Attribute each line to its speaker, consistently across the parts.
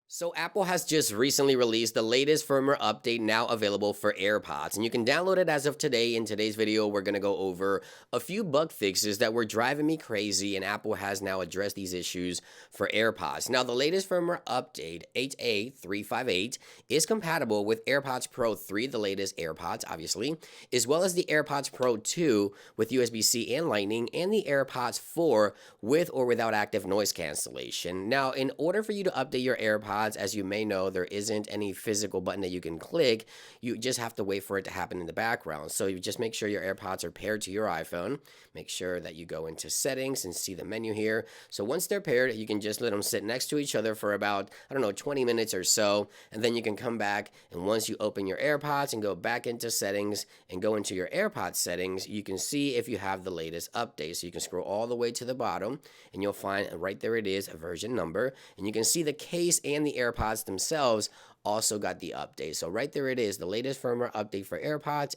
Speaker 1: So Apple has just recently released the latest firmware update now available for AirPods, and you can download it as of today. In today's video, we're going to go over a few bug fixes that were driving me crazy, and Apple has now addressed these issues for AirPods. Now, the latest firmware update, 8A358, is compatible with AirPods Pro 3, the latest AirPods, obviously, as well as the AirPods Pro 2 with USB-C and Lightning, and the AirPods 4 with or without active noise cancellation. Now, in order for you to update your AirPods, as you may know, there isn't any physical button that you can click. You just have to wait for it to happen in the background. So you just make sure your AirPods are paired to your iPhone. Make sure that you go into settings and see the menu here. So once they're paired, you can just let them sit next to each other for about, 20 minutes or so. And then you can come back, and once you open your AirPods and go back into settings and go into your AirPods settings, you can see if you have the latest update. So you can scroll all the way to the bottom, and you'll find right there it is, a version number. And you can see the case and the AirPods themselves also got the update. So right there it is, the latest firmware update for AirPods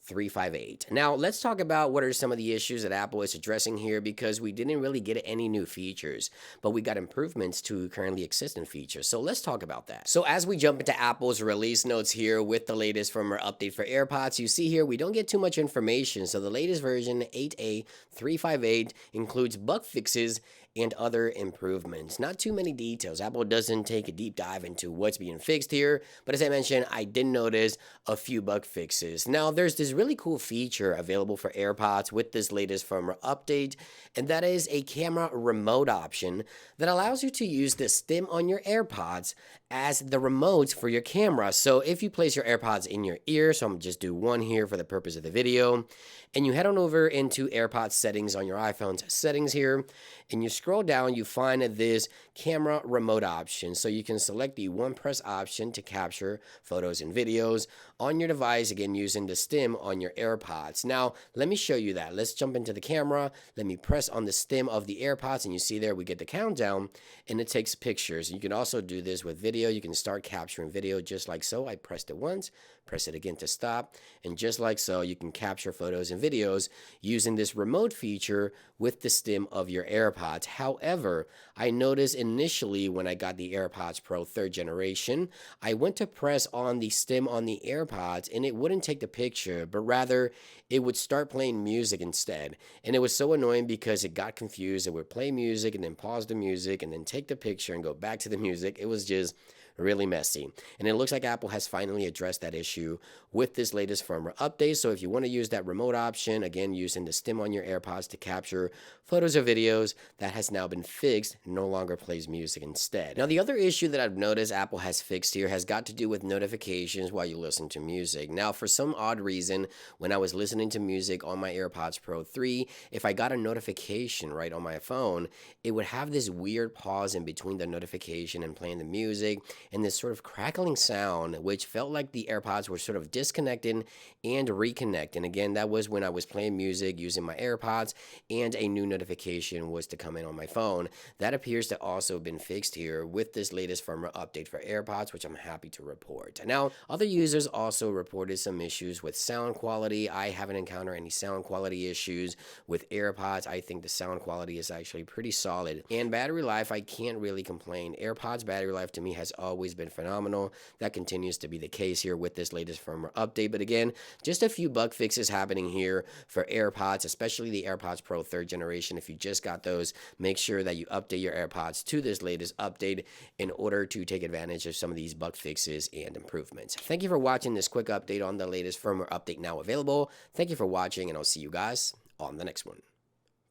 Speaker 1: 8A358. Now let's talk about what are some of the issues that Apple is addressing here, because we didn't really get any new features, but we got improvements to currently existing features. So let's talk about that. So as we jump into Apple's release notes here with the latest firmware update for AirPods, you see here we don't get too much information. So the latest version 8A358 includes bug fixes and other improvements. Not too many details. Apple doesn't take a deep dive into what's being fixed here, but as I mentioned, I did notice a few bug fixes. Now, there's this really cool feature available for AirPods with this latest firmware update, and that is a camera remote option that allows you to use the stem on your AirPods as the remote for your camera. So if you place your AirPods in your ear, so I'm gonna just do one here for the purpose of the video, and you head on over into AirPods settings on your iPhone's settings here, and you scroll down, you find this camera remote option. So you can select the one press option to capture photos and videos on your device, again using the stem on your AirPods. Now let me show you that. Let's jump into the camera. Let me press on the stem of the AirPods, and you see there we get the countdown, and it takes pictures. You can also do this with video. You can start capturing video just like so. I pressed it once, press it again to stop, and just like so, you can capture photos and videos using this remote feature with the stem of your AirPods. However, I noticed initially when I got the AirPods Pro 3rd generation, I went to press on the stem on the AirPods and it wouldn't take the picture, but rather it would start playing music instead. And it was so annoying because it got confused. It would play music and then pause the music and then take the picture and go back to the music. It was just really messy. And it looks like Apple has finally addressed that issue with this latest firmware update. So if you want to use that remote option, again, using the stem on your AirPods to capture photos or videos, that has now been fixed, no longer plays music instead. Now, the other issue that I've noticed Apple has fixed here has got to do with notifications while you listen to music. Now, for some odd reason, when I was listening to music on my AirPods Pro 3, if I got a notification right on my phone, it would have this weird pause in between the notification and playing the music, and this sort of crackling sound, which felt like the AirPods were sort of disconnecting and reconnecting. Again, that was when I was playing music using my AirPods and a new notification was to come in on my phone. That appears to also have been fixed here with this latest firmware update for AirPods, which I'm happy to report. Now, other users also reported some issues with sound quality. I haven't encountered any sound quality issues with AirPods. I think the sound quality is actually pretty solid. And battery life, I can't really complain. AirPods battery life to me has always been phenomenal. That continues to be the case here with this latest firmware update. But again, just a few bug fixes happening here for AirPods, especially the AirPods Pro 3rd generation. If you just got those, make sure that you update your AirPods to this latest update in order to take advantage of some of these bug fixes and improvements. Thank you for watching this quick update on the latest firmware update now available. Thank you for watching, and I'll see you guys on the next one.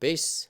Speaker 1: Peace.